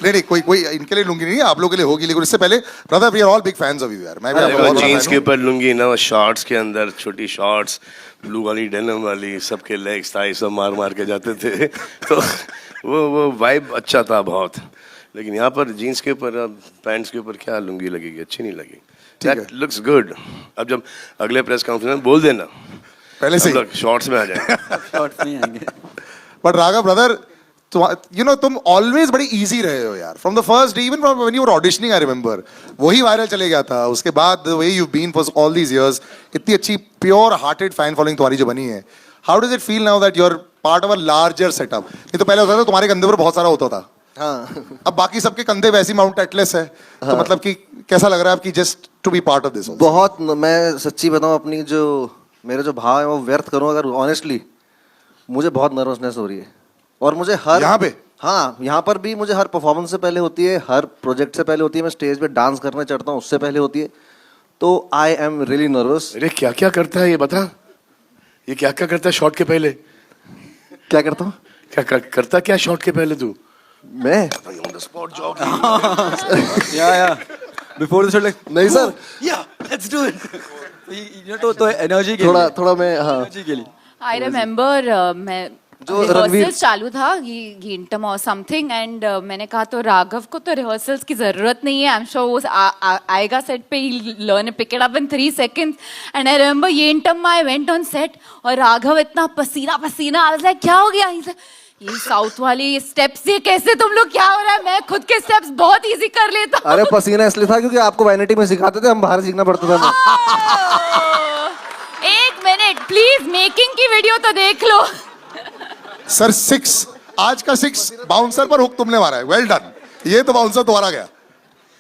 Speaker 6: नहीं, कोई इनके लिए लुंगी नहीं है, आप लोगों के लिए होगी। लेकिन इससे पहले brother, we are all big fans of you यार। मैं भी आपका बहुत बड़ा
Speaker 5: जीन्स
Speaker 6: fan
Speaker 5: के
Speaker 6: हूं।
Speaker 5: ऊपर लुंगी ना, शॉर्ट्स के अंदर छोटी शॉर्ट्स, ब्लू वाली डेनिम वाली, सबके लेग्स थाई सब मार के जाते थे। तो वो वाइब अच्छा था बहुत। लेकिन यहाँ पर जीन्स के ऊपर, पैंट्स के ऊपर क्या लुंगी लगेगी, अच्छी नहीं लगेगी। That looks good. अब जब अगले प्रेस कॉन्फ्रेंस में बोल देना
Speaker 6: पहले से
Speaker 5: शॉर्ट्स में आ जाए।
Speaker 2: शॉर्ट्स नहीं आएंगे।
Speaker 6: But Raghav brother, you know तुम ऑलवेज बड़ी इजी रहे हो यार, from the first, even from when you were auditioning, I remember वही वायरल चले गया था। उसके बाद the way you been for all these years, इतनी अच्छी प्योर हार्टेड फैन फॉलोइंग तुम्हारी जो बनी है, how does it feel now that you are part of a larger setup? नहीं तो पहले होता था तुम्हारे कंधे पर बहुत सारा होता था।
Speaker 2: हाँ।
Speaker 6: अब बाकी सबके कंधे वैसी माउंट एटलस है। तो मतलब कि कैसा लग रहा है आपकी just to be part of this?
Speaker 2: बहुत, मैं सच्ची बताऊं, अपनी जो मेरे जो भाव है वो व्यर्थ करूं अगर ऑनेस्टली, मुझे बहुत नर्वसनेस हो रही है। और मुझे हर
Speaker 6: यहाँ पे,
Speaker 2: हाँ यहाँ पर भी मुझे हर परफॉर्मेंस से पहले होती है, हर प्रोजेक्ट से पहले होती है, मैं स्टेज पे डांस करने चढ़ता हूँ उससे पहले होती है। तो आई एम रियली नर्वस।
Speaker 5: अरे क्या क्या करता है ये बता, ये क्या क्या करता है शॉट के पहले?
Speaker 2: क्या करता हूँ?
Speaker 5: क्या करता क्या शॉट के पहले तू?
Speaker 2: मैं
Speaker 5: ऑन द स्पॉट जॉब।
Speaker 2: या बिफोर द शॉट लाइक नहीं सर, या लेट्स डू इट। ये तो एनर्जी के लिए थोड़ा मैं, हाँ एनर्जी के लिए।
Speaker 8: I remember मैं
Speaker 2: जो रणवीर
Speaker 8: रिहर्सल्स चालू था, ये घंटम और समथिंग, एंड मैंने कहा तो राघव को तो रिहर्सल्स की जरूरत नहीं है, आई एम श्योर वो आएगा सेट पे, ही learn pick it up in 3 seconds। And I remember घंटम I went on set और राघव इतना पसीना पसीना, आई वाज लाइक क्या हो गया? ये साउथ वाली स्टेप्स, ये कैसे तुम लोग, क्या हो रहा है? मैं खुद के स्टेप्स बहुत इजी कर लेता हूं।
Speaker 2: अरे पसीना इसलिए था क्योंकि आपको वैनिटी में सिखाते थे, हम बाहर सीखना पड़ता था।
Speaker 8: एक मिनट प्लीज, मेकिंग की वीडियो तो देख लो।
Speaker 6: सर 6, आज का 6 बाउंसर पर हुक तुमने मारा है, वेल डन। ये तो बाउंसर तुम्हारा गया।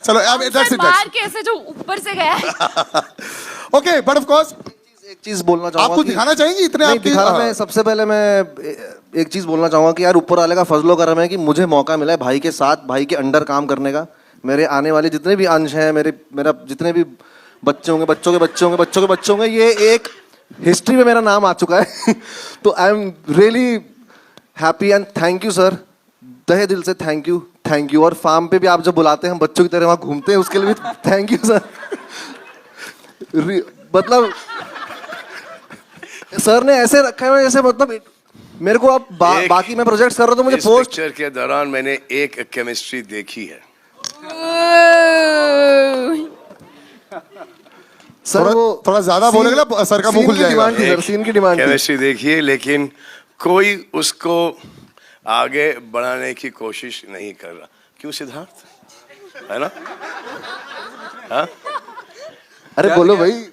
Speaker 6: चलो दैट्स इट।
Speaker 8: मार के ऐसे जो ऊपर से गया।
Speaker 6: ओके, बट ऑफ कोर्स
Speaker 2: एक चीज बोलना चाहूंगा,
Speaker 6: आप कुछ दिखाना चाहेंगे इतने
Speaker 2: नहीं
Speaker 6: आपके?
Speaker 2: दिखाना, मैं सबसे पहले मैं एक चीज बोलना चाहूंगा कि यार ऊपर वाले का फजलो करम है कि मुझे मौका मिला है भाई के साथ, भाई के अंडर काम करने का। मेरे आने वाले जितने भी अंश हैं, मेरा जितने भी बच्चे होंगे, बच्चों के बच्चे होंगे, बच्चों के बच्चे होंगे, ये एक हिस्ट्री में मेरा नाम आ चुका है। तो I am really happy and thank you sir, तहे दिल से थैंक यू। और फार्म पे भी आप जब बुलाते हैं, हम बच्चों की तरह वहाँ घूमते हैं, उसके लिए भी थैंक यू सर। मतलब सर ने ऐसे रखा है जैसे, मतलब मेरे को अब बाकी मैं प्रोजेक्ट्स कर रहा हूँ तो मुझे पोस्ट
Speaker 5: पिक्चर के दौरान मैंने एक केमिस्ट्री देखी है।
Speaker 2: सर वो
Speaker 6: थोड़ा ज्यादा बोलेगा ना सर का मुंह खुल जाएगा।
Speaker 2: सीन की डिमांड थी।
Speaker 5: केमिस्ट्री देखी है, लेकिन कोई उसको आगे बढ़ाने की कोशिश नहीं कर रहा। क्यों सिद्धार्थ, है ना? हाँ?
Speaker 2: अरे बोलो भाई।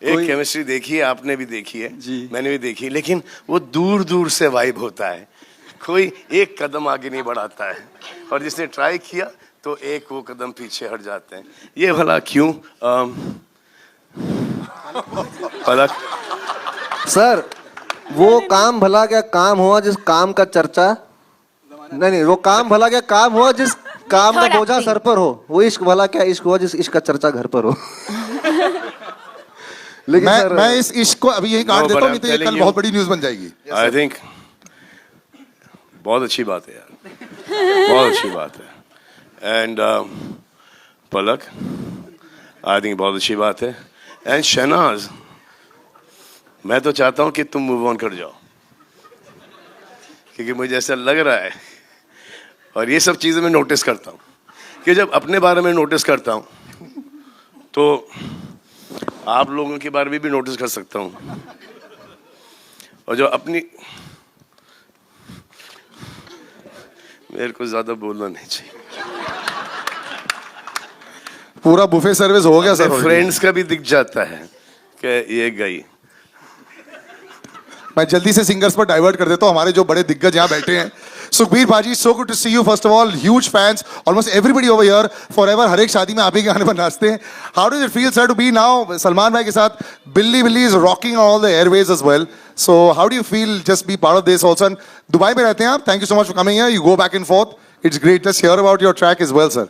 Speaker 5: एक केमिस्ट्री देखी है, आपने भी देखी है जी, मैंने भी देखी है, लेकिन वो दूर दूर से वाइब होता है, कोई एक कदम आगे नहीं बढ़ाता है। और जिसने ट्राई किया तो एक वो कदम पीछे हट जाते हैं। ये भला क्यों? पलक
Speaker 2: सर, वो काम भला क्या काम हुआ जिस काम का चर्चा, नहीं वो काम भला क्या काम हुआ जिस काम का बोझा सर पर हो, वो इश्क भला क्या इश्क हुआ जिस इश्क का चर्चा घर पर हो। लेकिन
Speaker 6: मैं इस इश्क को अभी यही काट देता हूँ, नहीं तो ये कल बहुत बड़ी न्यूज़ बन जाएगी।
Speaker 5: आई थिंक बहुत अच्छी बात है यार, बहुत अच्छी बात है। एंड पलक, आई थिंक बहुत अच्छी बात है। एंड शहनाज, मैं तो चाहता हूँ कि तुम मूव ऑन कर जाओ, क्योंकि मुझे ऐसा लग रहा है, और ये सब चीज़ें मैं नोटिस करता हूँ कि जब अपने बारे में नोटिस करता हूँ तो आप लोगों के बारे में भी नोटिस कर सकता हूँ। और जो अपनी, मेरे को ज्यादा बोलना नहीं चाहिए,
Speaker 6: पूरा बुफे सर्विस हो गया सर।
Speaker 5: फ्रेंड्स का भी दिख जाता है कि ये गई।
Speaker 6: मैं जल्दी से सिंगर्स पर डाइवर्ट कर देता हूँ, हमारे जो बड़े दिग्गज यहाँ बैठे हैं। सुखबीर भाजी, so good to see you. First of all, huge fans. Almost everybody over here, forever. हर एक शादी में आप ही के गाने पर नाचते हैं. How does it feel, sir, to be now Salman भाई के साथ? बिल्ली बिल्ली is rocking on all the airways as well. So how do you feel just be part of this also? And Dubai में रहते हैं आप. Thank you so much for coming here. You go back and forth. It's great. Let's hear about your track as well, sir.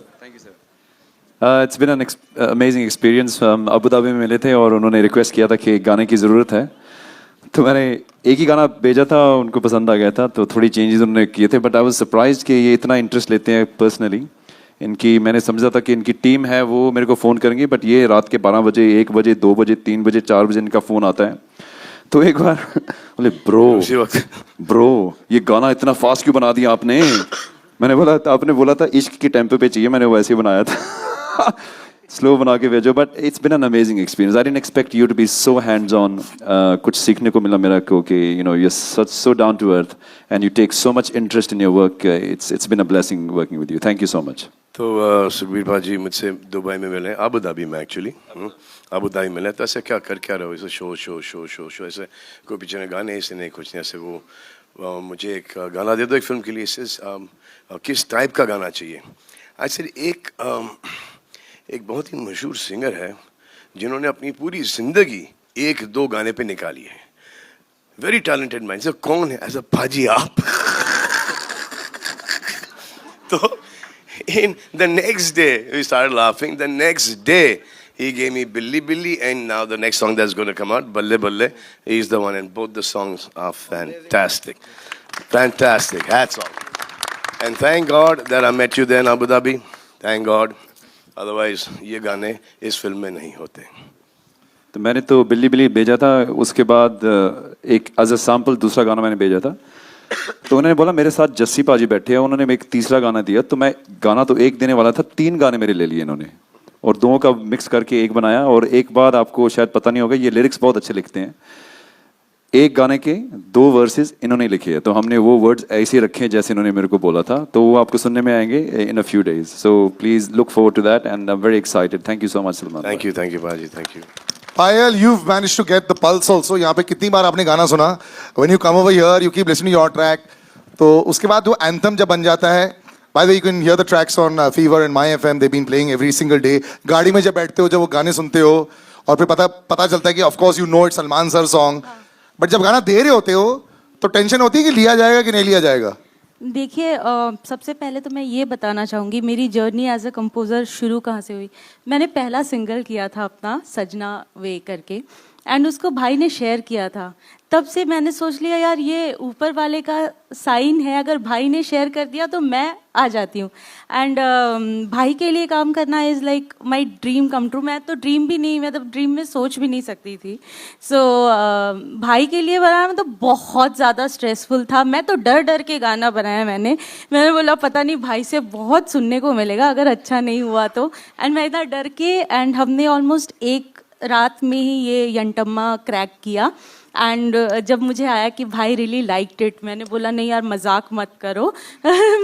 Speaker 16: It's been an amazing experience. हम Abu Dhabi में मिले थे और उन्होंने रिक्वेस्ट किया था कि गाने की ज़रूरत है, तो मैंने एक ही गाना भेजा था, उनको पसंद आ गया था, तो थोड़ी चेंजेस उन्होंने किए थे। बट आई वाज सरप्राइज्ड कि ये इतना इंटरेस्ट लेते हैं पर्सनली इनकी। मैंने समझा था कि इनकी टीम है वो मेरे को फ़ोन करेंगी, बट ये रात के 12 बजे, 1 बजे, 2 बजे, 3 बजे, 4 बजे इनका फ़ोन आता है। तो एक बार बोले ब्रो ये गाना इतना फास्ट क्यों बना दिया आपने? मैंने बोला आपने बोला था इश्क के टेम्पो पे चाहिए, मैंने वैसे ही बनाया था। स्लो बना के भेजो। But it's been an amazing experience. I didn't expect you to be so hands on. कुछ सीखने को मिला मेरा को कि you know you are so down to earth and you take so much interest in your work. It's been a blessing working with you. Thank you so much.
Speaker 5: तो सुखबीर भाजी मुझसे दुबई में मिले, अबू धाबी में actually, Abu Dhabi मिले। तो ऐसे क्या कर क्या रहे हो? ऐसे show show show show show ऐसे कोई पीछे में गाने ऐसे नहीं, कुछ नहीं ऐसे। वो मुझे एक गाना दे दो एक फिल्म के लिए, इससे किस टाइप का गाना चाहिए? एक्चुअली एक बहुत ही मशहूर सिंगर है जिन्होंने अपनी पूरी जिंदगी 1-2 गाने पे निकाली है। Very talented mind. सर कौन है? ऐसा भाजी आप। तो in the next day we started laughing. The next day he gave me Billy Billy, and now the next song that's going to come out, Balle Balle, is the one, and both the songs are fantastic. Fantastic. Hats off. And thank God that I met you there in Abu Dhabi. Thank God. Otherwise ये गाने इस film में नहीं होते।
Speaker 16: तो मैंने तो बिल्ली बिल्ली भेजा था, उसके बाद एक एज अ सैम्पल दूसरा गाना मैंने भेजा था। तो उन्होंने बोला मेरे साथ जस्सी पाजी बैठे हैं, उन्होंने एक तीसरा गाना दिया। तो मैं गाना तो एक देने वाला था, 3 गाने मेरे ले लिए इन्होंने और 2 का मिक्स करके एक बनाया। और एक बात आपको शायद पता नहीं होगा, ये लिरिक्स बहुत अच्छे लिखते हैं। एक गाने के 2 वर्सेस इन्होंने लिखे हैं, तो हमने वो वर्ड्स ऐसे रखे हैं जैसे इन्होंने मेरे को बोला था। तो वो आपको सुनने में आएंगे in a few days. So please look forward to that and I am very excited. Thank you so much Salman.
Speaker 5: Thank you भाजी, thank you.
Speaker 6: Payal, you've managed to get the pulse also. यहाँ पे कितनी बार आपने गाना सुना? When you come over here, you keep listening to your track. तो उसके बाद वो anthem जब बन जाता है, by the way, you can hear the tracks on Fever and My FM. They've been playing every single day. गाड़ी में जब बैठते हो, जब वो गाने सुनते हो, और फिर पता चलता है कि of course you know it's Salman sir song. But जब गाना दे रहे होते हो तो टेंशन होती है कि लिया जाएगा कि नहीं लिया जाएगा?
Speaker 17: देखिए सबसे पहले तो मैं ये बताना चाहूँगी मेरी जर्नी एज अ कंपोज़र शुरू कहाँ से हुई। मैंने पहला सिंगल किया था अपना सजना वे करके, एंड उसको भाई ने शेयर किया था। तब से मैंने सोच लिया यार ये ऊपर वाले का साइन है, अगर भाई ने शेयर कर दिया तो मैं आ जाती हूँ। एंड भाई के लिए काम करना is like my dream come true. मैं तो ड्रीम भी नहीं, मैं तो ड्रीम में सोच भी नहीं सकती थी। सो भाई के लिए बनाना तो बहुत ज़्यादा स्ट्रेसफुल था। मैं तो डर डर के गाना बनाया मैंने बोला पता नहीं भाई से बहुत सुनने को मिलेगा अगर अच्छा नहीं हुआ तो। एंड मैं इतना डर के, एंड हमने ऑलमोस्ट 1 रात में ही ये यंटम्मा क्रैक किया। एंड जब मुझे आया कि भाई रियली लाइक्ड इट, मैंने बोला नहीं यार मजाक मत करो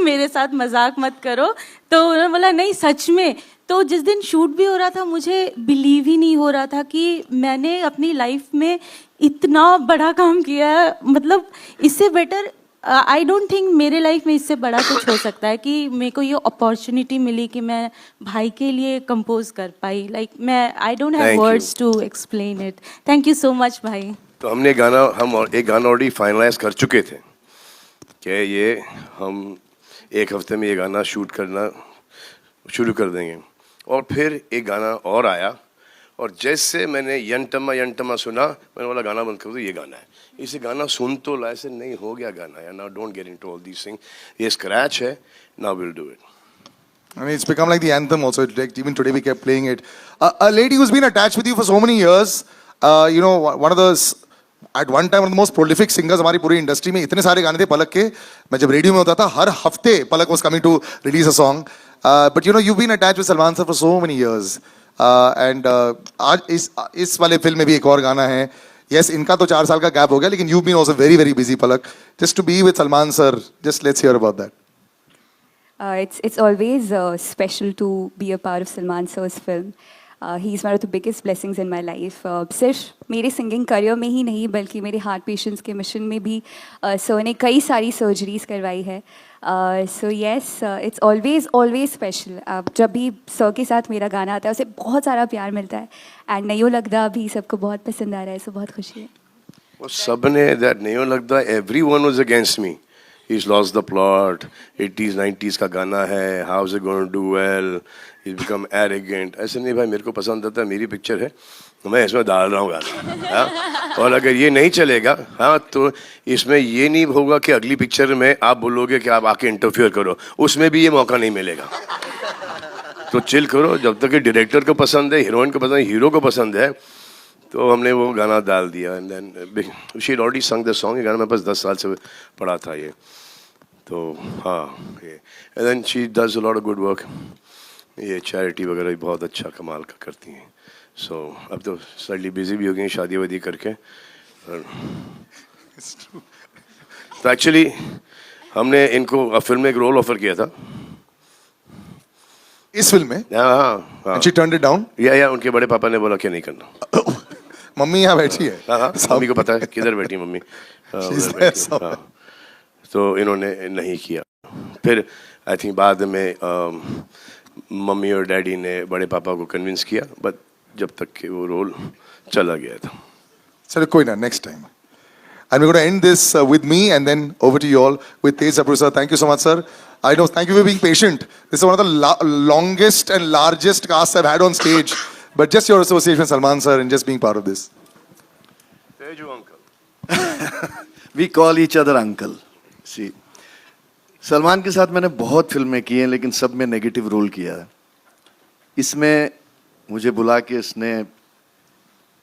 Speaker 17: मेरे साथ मजाक मत करो। तो उन्होंने बोला नहीं सच में। तो जिस दिन शूट भी हो रहा था मुझे बिलीव ही नहीं हो रहा था कि मैंने अपनी लाइफ में इतना बड़ा काम किया है। मतलब इससे बेटर आई डोंट थिंक मेरे लाइफ में इससे बड़ा कुछ हो सकता है कि मेरे को ये अपॉर्चुनिटी मिली कि मैं भाई के लिए कंपोज कर पाई। लाइक मैं I don't have words to explain it. Thank you so much भाई।
Speaker 5: तो हमने एक गाना ऑलरेडी फाइनलाइज कर चुके थे कि ये हम 1 हफ्ते में ये गाना शूट करना शुरू कर देंगे। और फिर एक गाना और आया, और जैसे मैंने यंटमा सुना मैंने बोला गाना बंद कर दो, ये गाना है। इसे गाना सुन तो ला, ऐसे नहीं हो गया गाना यार। Now don't get into all these things. ये स्क्रैच है, now will do it.
Speaker 6: I mean, it's become like the anthem also. Even today we kept playing it. A lady who's been attached with you for so many years, you know, one of the at one time one of the most prolific singers हमारी पूरी industry में। इतने सारे गाने थे पलक के, मैं जब रेडियो में होता था हर हफ्ते पलक was coming to release a song. But you know, you've been attached with Salman sir for so many years. And आज इस वाले फिल्म में भी एक और गाना है। Yes, इनका तो 4 साल का गैप हो गया, लेकिन you've been also very very busy Palak. Just to be with Salman sir, just let's hear about that.
Speaker 18: It's always special to be a part of Salman sir's film. He is one of the biggest blessings in my life. सिर्फ मेरे singing career में ही नहीं बल्कि मेरे heart patients के mission में भी sir ने कई सारी सर्जरीज करवाई है। So yes, it's always always special. जब भी सर के साथ मेरा गाना आता है उसे बहुत सारा प्यार मिलता है एंड नहीं लगता भी सबको बहुत पसंद आ रहा है, सो बहुत खुशी है।
Speaker 5: वो सब ने दैट नहीं लगता, everyone was against me. He's lost the plot, 80s 90s का गाना है, how is it going to do well, he's become arrogant। ऐसे नहीं भाई, मेरे को पसंद आता है, मेरी पिक्चर है, मैं इसमें डाल रहा हूँ गाना। हाँ? और अगर ये नहीं चलेगा, हाँ, तो इसमें ये नहीं होगा कि अगली पिक्चर में आप बोलोगे कि आप आके इंटरफियर करो, उसमें भी ये मौका नहीं मिलेगा। तो चिल करो, जब तक कि डायरेक्टर को पसंद है, हीरोइन को पसंद है, हीरो को पसंद है, तो हमने वो गाना डाल दिया। And then she had already sung the song. ये गाना मेरे पास 10 साल से पड़ा था ये, तो हाँ ये। And then she does a lot of good work, ये चैरिटी वगैरह भी बहुत अच्छा कमाल का करती हैं। सो अब तो स्लाइटली बिजी भी हो गई शादी वादी करके। तो एक्चुअली हमने इनको फिल्म में एक रोल ऑफर किया था।
Speaker 6: इस फिल्म में?
Speaker 5: हाँ।
Speaker 6: She turned it down?
Speaker 5: या उनके बड़े पापा ने बोला कि नहीं करना।
Speaker 6: मम्मी यहाँ बैठी है?
Speaker 5: हाँ, मम्मी को पता है किधर बैठी मम्मी। हाँ, तो इन्होंने नहीं किया। फिर आई थिंक बाद में मम्मी और डैडी ने बड़े पापा को कन्विंस किया, बट जब तक कि वो रोल चला गया था।
Speaker 6: चलो कोई ना, next time. And we're going to end this with me and then over to you all with Tej Zapru sir. Thank you so much, sir. I know, thank you for being patient. This is one of the longest and largest casts I've had on stage. But just your association with Salman sir and just being part of this.
Speaker 5: Teju uncle.
Speaker 19: We call each other uncle. See, Salman के साथ मैंने बहुत फिल्में की हैं, लेकिन सब में नेगेटिव रोल किया है। इसमें मुझे बुला के इसने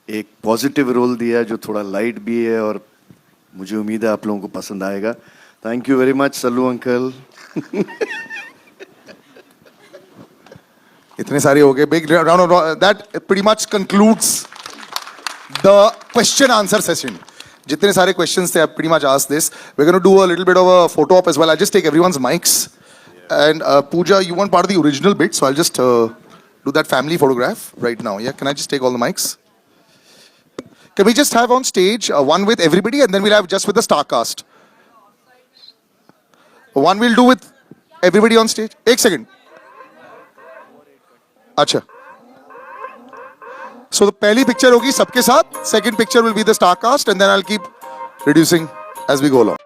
Speaker 19: एक पॉजिटिव रोल दिया है जो थोड़ा लाइट भी है, और मुझे उम्मीद है आप लोगों को पसंद आएगा। Thank you very much Sallu uncle.
Speaker 6: इतने सारे हो गए। Big round of applause. That pretty much concludes the question answer session. जितने सारे questions थे, I pretty much asked this. We're going to do a little bit of a photo op as well. I'll just take everyone's mics. And Pooja, you want part of the original bit, so I'll just do that family photograph right now. Yeah, can I just take all the mics? Can we just have on stage one with everybody, and then we'll have just with the star cast? One we'll do with everybody on stage. एक second. अच्छा. So the पहली picture होगी सबके साथ. Second picture will be the star cast, and then I'll keep reducing as we go along.